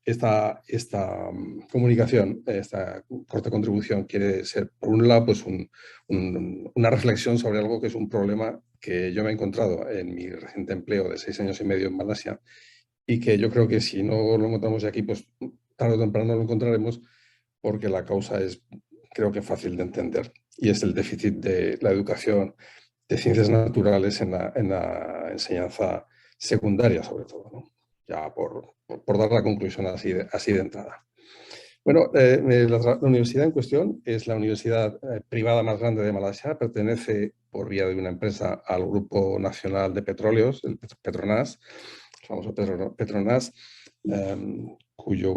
esta comunicación, esta corta contribución quiere ser, por un lado, pues una reflexión sobre algo que es un problema que yo me he encontrado en mi reciente empleo de 6 años y medio en Malasia y que yo creo que si no lo encontramos aquí, pues tarde o temprano lo encontraremos porque la causa es, creo que fácil de entender, y es el déficit de la educación de ciencias naturales en la enseñanza secundaria, sobre todo, ¿no? Ya por dar la conclusión así de entrada. Bueno, la universidad en cuestión es la universidad privada más grande de Malasia, pertenece por vía de una empresa al Grupo Nacional de Petróleos, el Petronas, el famoso Petronas, cuyo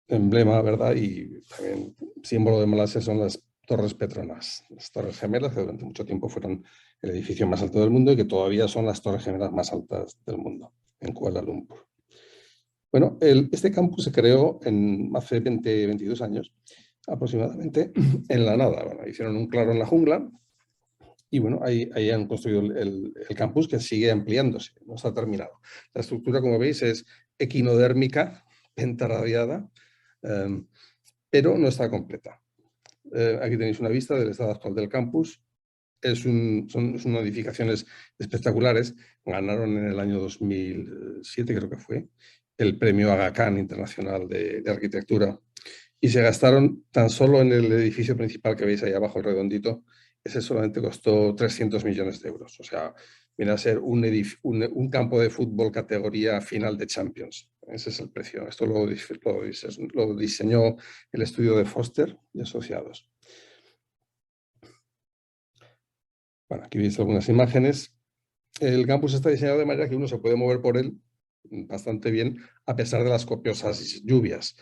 emblema, ¿verdad? Y también símbolo de Malasia son las Torres Petronas, las Torres Gemelas, que durante mucho tiempo fueron el edificio más alto del mundo y que todavía son las Torres Gemelas más altas del mundo, en Kuala Lumpur. Bueno, este campus se creó hace 22 años aproximadamente en la nada. Bueno, hicieron un claro en la jungla y bueno, ahí han construido el campus, que sigue ampliándose, no está terminado. La estructura, como veis, es equinodérmica, pentarradiada, pero no está completa. Aquí tenéis una vista del estado actual del campus. Son edificaciones espectaculares. Ganaron en el año 2007, creo que fue, el premio Aga Khan Internacional de Arquitectura. Y se gastaron tan solo en el edificio principal que veis ahí abajo, el redondito. Ese solamente costó 300 millones de euros. O sea, viene a ser un campo de fútbol categoría final de Champions. Ese es el precio. Esto lo diseñó el estudio de Foster y Asociados. Bueno, aquí veis algunas imágenes. El campus está diseñado de manera que uno se puede mover por él bastante bien, a pesar de las copiosas lluvias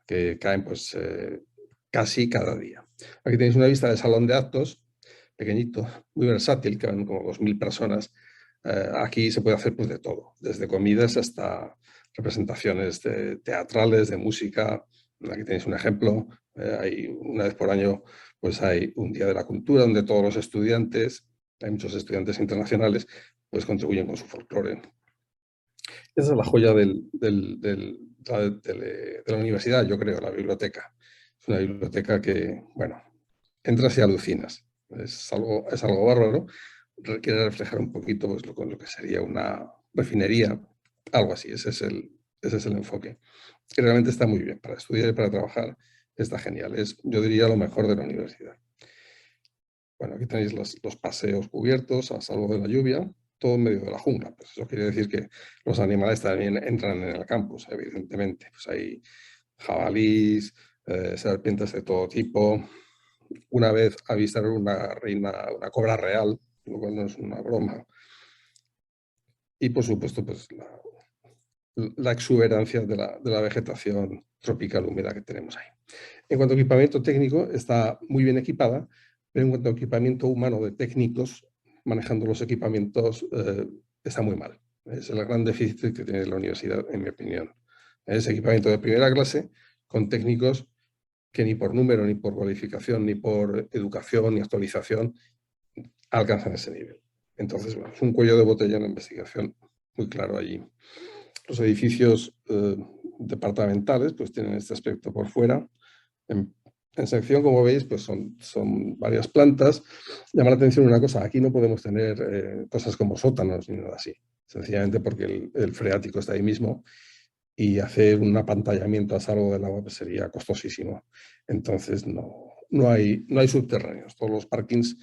que caen pues, casi cada día. Aquí tenéis una vista del salón de actos, pequeñito, muy versátil, que van como 2000 personas. Aquí se puede hacer pues, de todo, desde comidas hasta representaciones teatrales, de música. Aquí tenéis un ejemplo. Hay, una vez por año pues, hay un Día de la Cultura donde todos los estudiantes, hay muchos estudiantes internacionales, pues contribuyen con su folclore. Esa es la joya de la universidad, yo creo, la biblioteca. Es una biblioteca que, bueno, entras y alucinas. Es algo bárbaro. Quiere reflejar un poquito pues, lo que sería una refinería, algo así. Ese es el enfoque. Y realmente está muy bien. Para estudiar y para trabajar está genial. Es, yo diría, lo mejor de la universidad. Bueno, aquí tenéis los paseos cubiertos, a salvo de la lluvia, todo en medio de la jungla. Pues eso quiere decir que los animales también entran en el campus, evidentemente. Pues hay jabalís, serpientes de todo tipo. Una vez avistaron una cobra real, lo cual no es una broma. Y por supuesto, pues la exuberancia de la vegetación tropical húmeda que tenemos ahí. En cuanto a equipamiento técnico, está muy bien equipada, pero en cuanto a equipamiento humano de técnicos, manejando los equipamientos, está muy mal. Es el gran déficit que tiene la universidad, en mi opinión. Es equipamiento de primera clase con técnicos que ni por número, ni por cualificación, ni por educación, ni actualización alcanzan ese nivel. Entonces, bueno, es un cuello de botella en la investigación muy claro allí. Los edificios departamentales pues tienen este aspecto por fuera. En sección, como veis, pues son varias plantas. Llama la atención una cosa, aquí no podemos tener cosas como sótanos ni nada así, sencillamente porque el freático está ahí mismo y hacer un apantallamiento a salvo del agua pues sería costosísimo. Entonces no hay subterráneos, todos los parkings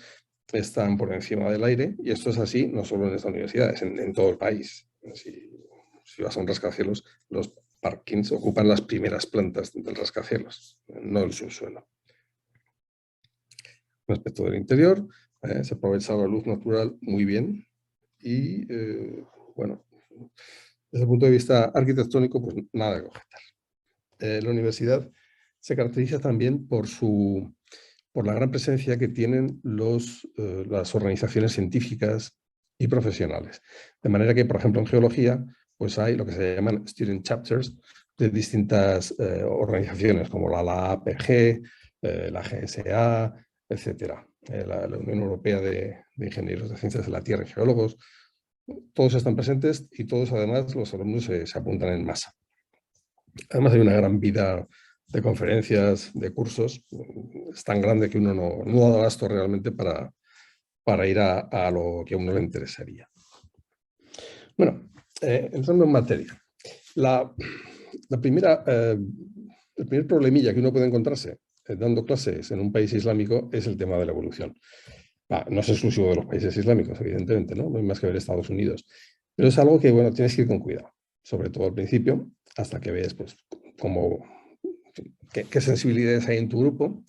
están por encima del aire y esto es así no solo en esta universidad, es en todo el país. Si vas a un rascacielos, los parkings ocupan las primeras plantas del rascacielos, no el subsuelo. Respecto del interior, se aprovecha la luz natural muy bien y, bueno, desde el punto de vista arquitectónico, pues nada que objetar. La universidad se caracteriza también por la gran presencia que tienen las organizaciones científicas y profesionales. De manera que, por ejemplo, en geología, pues hay lo que se llaman student chapters de distintas organizaciones, como la APG, la GSA, etcétera. La Unión Europea de Ingenieros de Ciencias de la Tierra y Geólogos. todos están presentes y todos además los alumnos se apuntan en masa. Además hay una gran vida de conferencias, de cursos, es tan grande que uno no da abasto realmente para ir a lo que a uno le interesaría. Bueno, entrando en materia, el primer problemilla que uno puede encontrarse dando clases en un país islámico es el tema de la evolución. No es exclusivo de los países islámicos, evidentemente, ¿no? No hay más que ver Estados Unidos. Pero es algo que, bueno, tienes que ir con cuidado, sobre todo al principio, hasta que veas, pues, qué sensibilidades hay en tu grupo.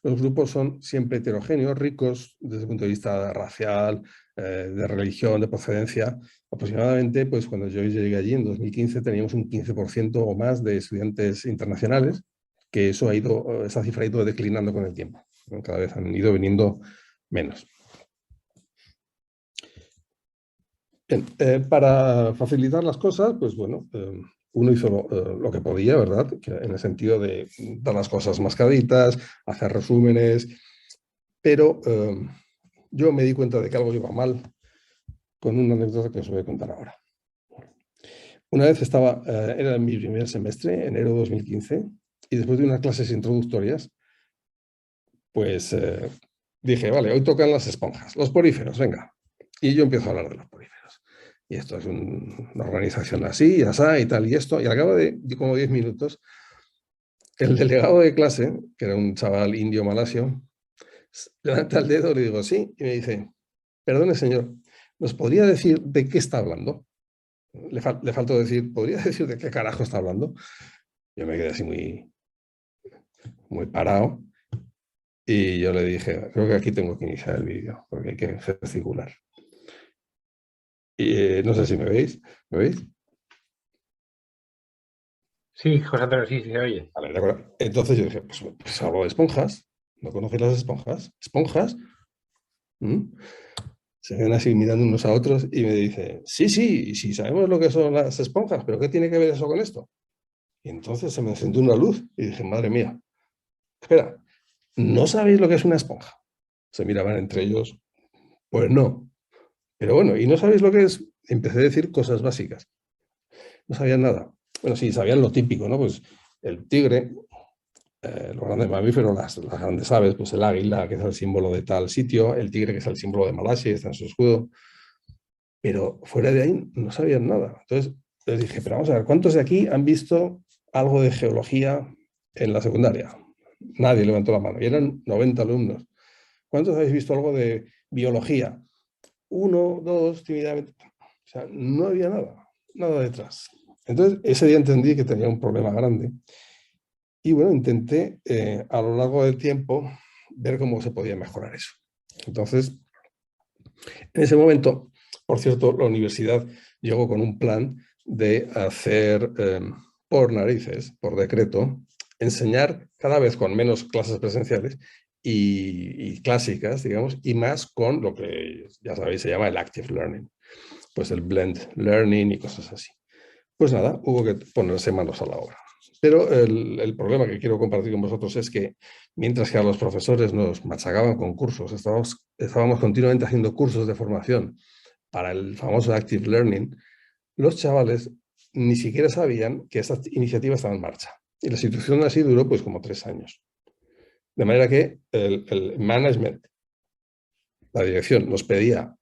Los grupos son siempre heterogéneos, ricos desde el punto de vista racial, de religión, de procedencia. Aproximadamente, pues cuando yo llegué allí en 2015 teníamos un 15% o más de estudiantes internacionales, que esa cifra ha ido declinando con el tiempo. Cada vez han ido viniendo menos. Bien, para facilitar las cosas, pues bueno, uno hizo lo que podía, ¿verdad? En el sentido de dar las cosas mascaditas, hacer resúmenes, pero yo me di cuenta de que algo iba mal con una anécdota que os voy a contar ahora. Una vez era mi primer semestre, enero de 2015, y después de unas clases introductorias, pues dije, vale, hoy tocan las esponjas, los poríferos, venga. Y yo empiezo a hablar de los poríferos. Y esto es una organización así, asá y tal, y esto. Y al cabo de como 10 minutos, el delegado de clase, que era un chaval indio malasio, levanta el dedo, le digo, sí, y me dice, perdone señor, ¿nos podría decir de qué está hablando? Le faltó decir, ¿podría decir de qué carajo está hablando? Yo me quedé así muy parado. Y yo le dije, creo que aquí tengo que iniciar el vídeo, porque hay que gesticular. Y no sé si me veis. ¿Me veis? Sí, José Antonio, sí, sí, se oye. Vale, de acuerdo. Entonces yo dije, pues hablo de esponjas. ¿No conocéis las esponjas? ¿Esponjas? ¿Mm? Se ven así mirando unos a otros y me dice, sí, sí, sí, sabemos lo que son las esponjas, pero ¿qué tiene que ver eso con esto? Y entonces se me encendió una luz y dije, madre mía, espera, ¿no sabéis lo que es una esponja? Se miraban entre ellos, pues no. Pero bueno, ¿y no sabéis lo que es? Empecé a decir cosas básicas. No sabían nada. Bueno, sí, sabían lo típico, ¿no? Pues el tigre, los grandes mamíferos, las grandes aves, pues el águila, que es el símbolo de tal sitio, el tigre, que es el símbolo de Malasia, está en su escudo. Pero fuera de ahí no sabían nada. Entonces les dije, pero vamos a ver, ¿cuántos de aquí han visto algo de geología en la secundaria? Nadie levantó la mano. Y eran 90 alumnos. ¿Cuántos habéis visto algo de biología? Uno, dos, tímidamente. O sea, no había nada detrás. Entonces, ese día entendí que tenía un problema grande. Y bueno, intenté a lo largo del tiempo ver cómo se podía mejorar eso. Entonces, en ese momento, por cierto, la universidad llegó con un plan de hacer por narices, por decreto, enseñar cada vez con menos clases presenciales y clásicas, digamos, y más con lo que ya sabéis se llama el active learning, pues el blend learning y cosas así. Pues nada, hubo que ponerse manos a la obra. Pero el problema que quiero compartir con vosotros es que mientras que a los profesores nos machacaban con cursos, estábamos continuamente haciendo cursos de formación para el famoso Active Learning, los chavales ni siquiera sabían que esta iniciativa estaba en marcha. Y la situación así duró pues como 3 años. De manera que el management, la dirección, nos pedía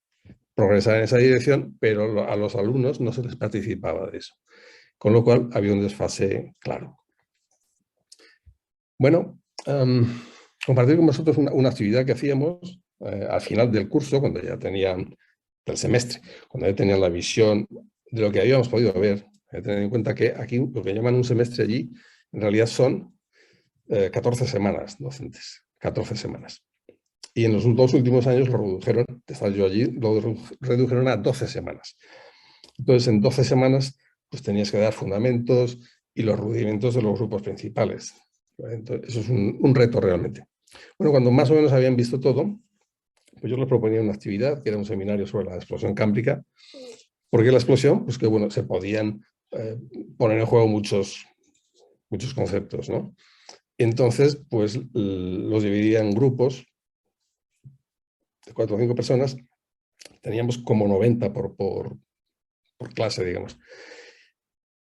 progresar en esa dirección, pero a los alumnos no se les participaba de eso. Con lo cual había un desfase claro. Bueno, compartir con vosotros una actividad que hacíamos al final del curso, cuando ya tenían del semestre, cuando ya tenían la visión de lo que habíamos podido ver. Tener en cuenta que aquí lo que llaman un semestre allí, en realidad son 14 semanas docentes, 14 semanas. Y en los 2 últimos años lo redujeron, de estar yo allí, lo redujeron a 12 semanas. Entonces, en 12 semanas, pues tenías que dar fundamentos y los rudimentos de los grupos principales. Entonces, eso es un reto realmente. Bueno, cuando más o menos habían visto todo, pues yo les proponía una actividad que era un seminario sobre la explosión cámbrica. ¿Por qué la explosión? Pues que, bueno, se podían poner en juego muchos conceptos, ¿no? Entonces, pues los dividía en grupos de 4 o 5 personas. Teníamos como 90 por por clase, digamos.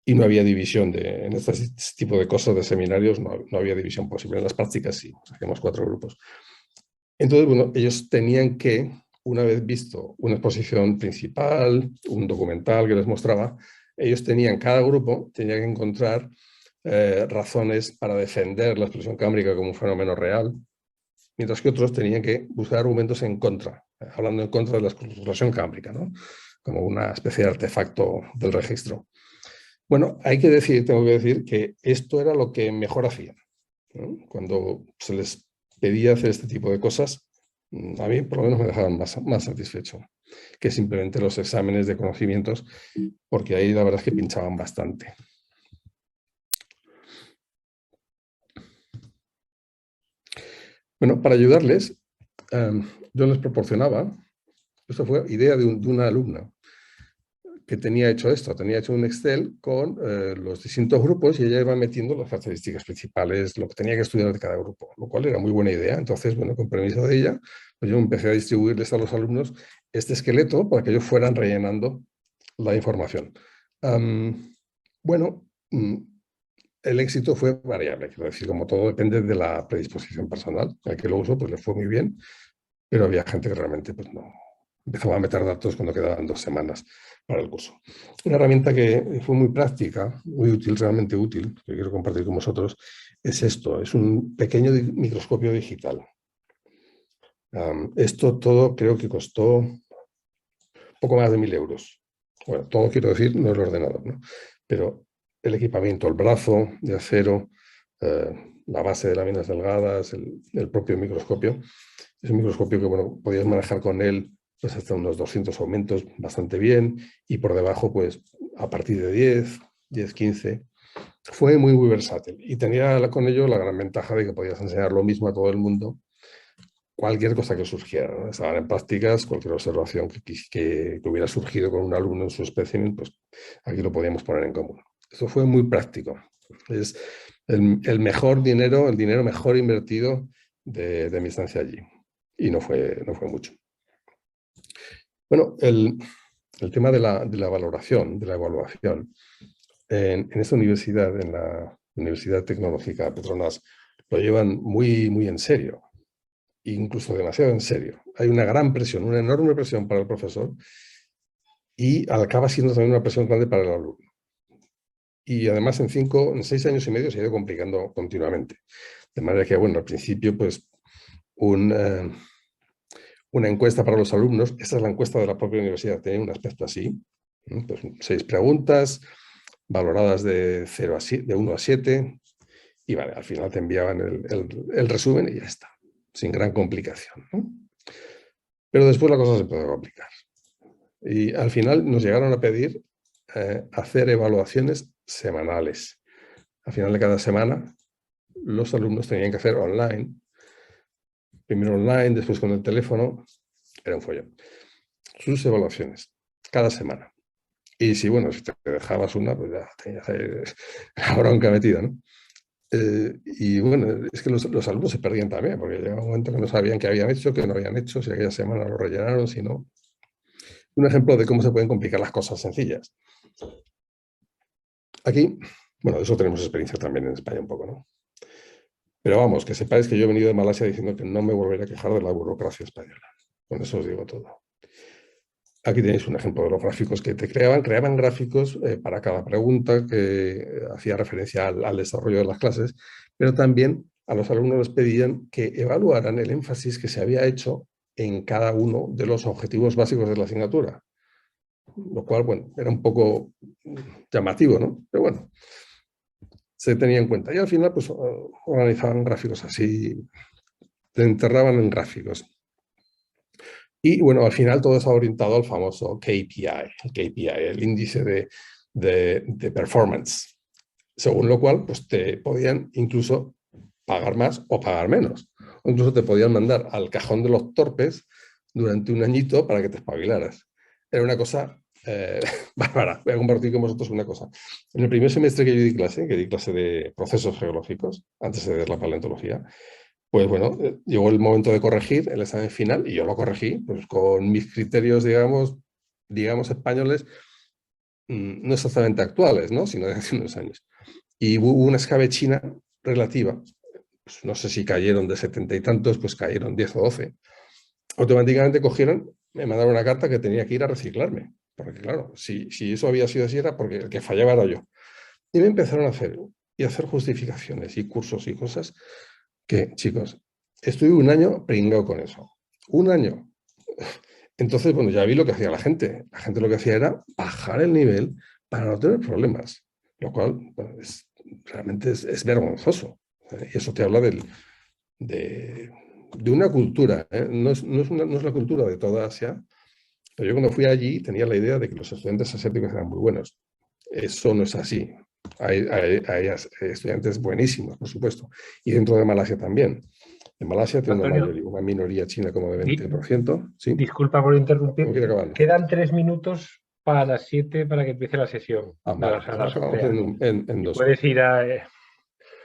Y no había división en este tipo de cosas, de seminarios, no había división posible. En las prácticas sí, hacíamos 4 grupos. Entonces, bueno, ellos tenían que, una vez visto una exposición principal, un documental que les mostraba, ellos tenían, cada grupo tenía que encontrar razones para defender la explosión cámbrica como un fenómeno real, mientras que otros tenían que buscar argumentos en contra, hablando en contra de la explosión cámbrica, ¿no? Como una especie de artefacto del registro. Bueno, tengo que decir que esto era lo que mejor hacían, ¿no? Cuando se les pedía hacer este tipo de cosas, a mí por lo menos me dejaban más satisfecho que simplemente los exámenes de conocimientos, porque ahí la verdad es que pinchaban bastante. Bueno, para ayudarles, yo les proporcionaba, esto fue idea de una alumna, que tenía hecho esto, tenía hecho un Excel con los distintos grupos y ella iba metiendo las características principales, lo que tenía que estudiar de cada grupo, lo cual era muy buena idea. Entonces, bueno, con permiso de ella, pues yo empecé a distribuirles a los alumnos este esqueleto para que ellos fueran rellenando la información. Bueno, el éxito fue variable, quiero decir, como todo depende de la predisposición personal. El que lo usó, pues le fue muy bien, pero había gente que realmente pues no empezaba a meter datos cuando quedaban 2 semanas para el curso. Una herramienta que fue muy práctica, muy útil, realmente útil, que quiero compartir con vosotros, es esto, es un pequeño microscopio digital. Esto todo creo que costó poco más de 1.000 euros. Bueno, todo quiero decir, no el ordenador, ¿no? Pero el equipamiento, el brazo de acero, la base de láminas delgadas, el propio microscopio. Es un microscopio que, bueno, podías manejar con él pues hasta unos 200 aumentos bastante bien, y por debajo, pues a partir de 10, 15. Fue muy, muy versátil y tenía con ello la gran ventaja de que podías enseñar lo mismo a todo el mundo, cualquier cosa que surgiera, ¿no? Estaban en prácticas, cualquier observación que hubiera surgido con un alumno en su espécimen, pues aquí lo podíamos poner en común. Esto fue muy práctico. Es el mejor dinero, el dinero mejor invertido de mi estancia allí. Y no fue mucho. Bueno, el tema de la valoración, de la evaluación, en esta universidad, en la Universidad Tecnológica de Petronas, lo llevan muy, muy en serio, incluso demasiado en serio. Hay una gran presión, una enorme presión para el profesor, y acaba siendo también una presión grande para el alumno. Y además en 6 años y medio se ha ido complicando continuamente. De manera que, bueno, al principio, pues, una encuesta para los alumnos, esta es la encuesta de la propia universidad, tiene un aspecto así, pues 6 preguntas, valoradas de 1 a 7, y vale, al final te enviaban el resumen y ya está, sin gran complicación, ¿no? Pero después la cosa se empezó a complicar. Y al final nos llegaron a pedir hacer evaluaciones semanales. Al final de cada semana, los alumnos tenían que hacer online. Primero online, después con el teléfono. Era un follón. Sus evaluaciones, cada semana. Y si, bueno, si te dejabas una, pues ya tenías la bronca metida, ¿no? Y bueno, es que los alumnos se perdían también, porque llegaba un momento que no sabían qué habían hecho, qué no habían hecho, si aquella semana lo rellenaron, si no. Un ejemplo de cómo se pueden complicar las cosas sencillas. Aquí, bueno, de eso tenemos experiencia también en España un poco, ¿no? Pero vamos, que sepáis que yo he venido de Malasia diciendo que no me volveré a quejar de la burocracia española. Con eso os digo todo. Aquí tenéis un ejemplo de los gráficos que creaban gráficos para cada pregunta que hacía referencia al desarrollo de las clases, pero también a los alumnos les pedían que evaluaran el énfasis que se había hecho en cada uno de los objetivos básicos de la asignatura, lo cual, bueno, era un poco llamativo, ¿no? Pero bueno, se tenía en cuenta. Y al final, pues, organizaban gráficos así, te enterraban en gráficos. Y bueno, al final todo está orientado al famoso KPI, el índice de performance, según lo cual pues te podían incluso pagar más o pagar menos. O incluso te podían mandar al cajón de los torpes durante un añito para que te espabilaras. Era una cosa bárbara. Voy a compartir con vosotros una cosa. En el primer semestre que yo di clase de procesos geológicos, antes de ver la paleontología, pues bueno, llegó el momento de corregir el examen final y yo lo corregí pues, con mis criterios, digamos españoles, no exactamente actuales, ¿no? Sino de hace unos años. Y hubo una escabechina relativa, pues no sé si cayeron de 70 y tantos, pues cayeron 10 o 12. Automáticamente cogieron, me mandaron una carta que tenía que ir a reciclarme. Porque claro, si eso había sido así era porque el que fallaba era yo. Y me empezaron a hacer justificaciones y cursos y cosas que, chicos, estuve un año pringado con eso. Un año. Entonces, bueno, ya vi lo que hacía la gente. La gente lo que hacía era bajar el nivel para no tener problemas, lo cual bueno, realmente es vergonzoso. Y eso te habla de una cultura. No es la cultura de toda Asia, pero yo cuando fui allí tenía la idea de que los estudiantes asiáticos eran muy buenos. Eso no es así. Hay estudiantes buenísimos, por supuesto. Y dentro de Malasia también. En Malasia tiene Antonio, una minoría china como de di- 20%. ¿Sí? disculpa por interrumpir. Tengo que ir acabando. Quedan 3 minutos para las 7 para que empiece la sesión. Vale, A pues las acabamos 11. en Y dos. puedes ir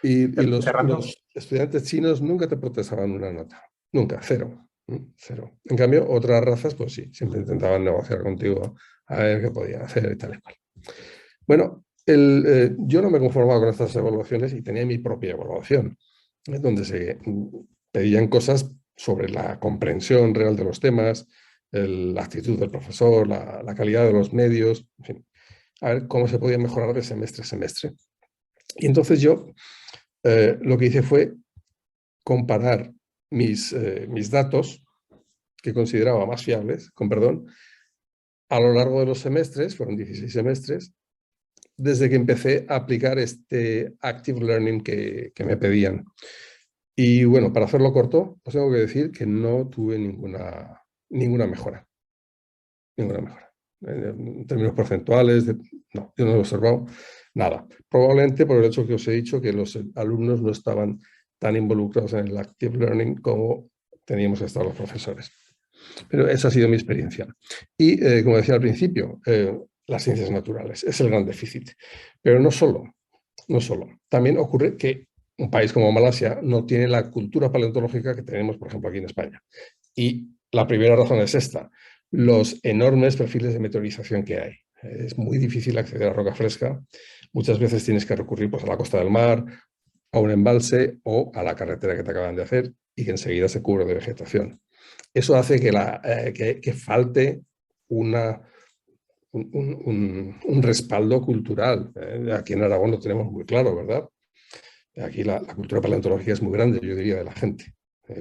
Y cerrando. los estudiantes chinos nunca te protestaban una nota. Nunca, cero. Cero. En cambio, otras razas, pues sí, siempre intentaban negociar contigo a ver qué podían hacer y tal y cual. Bueno, yo no me conformaba con estas evaluaciones y tenía mi propia evaluación, donde se pedían cosas sobre la comprensión real de los temas, la actitud del profesor, la calidad de los medios, en fin, a ver cómo se podía mejorar de semestre a semestre. Y entonces yo lo que hice fue comparar mis datos, que consideraba más fiables, con perdón, a lo largo de los semestres, fueron 16 semestres, desde que empecé a aplicar este Active Learning que me pedían. Y bueno, para hacerlo corto, os tengo que decir que no tuve ninguna mejora. Ninguna mejora. En términos porcentuales, no, yo no lo he observado nada. Probablemente por el hecho que os he dicho que los alumnos no estaban tan involucrados en el Active Learning como teníamos que estar los profesores. Pero esa ha sido mi experiencia. Y como decía al principio, las ciencias naturales es el gran déficit. Pero no solo. También ocurre que un país como Malasia no tiene la cultura paleontológica que tenemos, por ejemplo, aquí en España. Y la primera razón es esta, los enormes perfiles de meteorización que hay. Es muy difícil acceder a roca fresca. Muchas veces tienes que recurrir pues, a la costa del mar, a un embalse o a la carretera que te acaban de hacer y que enseguida se cubre de vegetación. Eso hace que falte un respaldo cultural. Aquí en Aragón lo tenemos muy claro, ¿verdad? Aquí la cultura paleontológica es muy grande, yo diría, de la gente.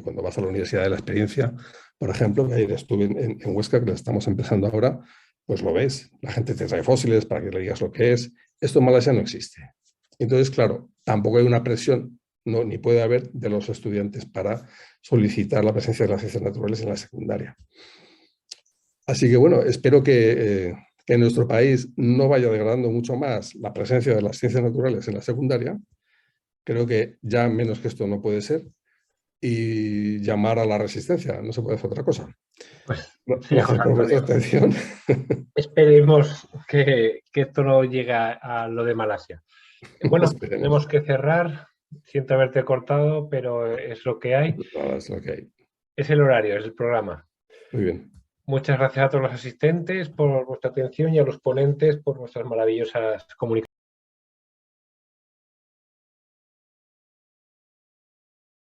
Cuando vas a la Universidad de la Experiencia, por ejemplo, que ayer estuve en Huesca, que la estamos empezando ahora, pues lo ves. La gente te trae fósiles para que le digas lo que es. Esto en Malasia no existe. Entonces, claro, tampoco hay una presión, no, ni puede haber, de los estudiantes para solicitar la presencia de las ciencias naturales en la secundaria. Así que bueno, espero que en nuestro país no vaya degradando mucho más la presencia de las ciencias naturales en la secundaria. Creo que ya menos que esto no puede ser. Y llamar a la resistencia, no se puede hacer otra cosa. Pues sí, Gracias José por vuestra Antonio. atención. Esperemos que esto no llegue a lo de Malasia. Bueno, Esperemos. tenemos que cerrar. Siento haberte cortado, pero es lo que hay. Nada, es lo que hay. Es el horario, es el programa. Muy bien. Muchas gracias a todos los asistentes por vuestra atención y a los ponentes por vuestras maravillosas comunicaciones.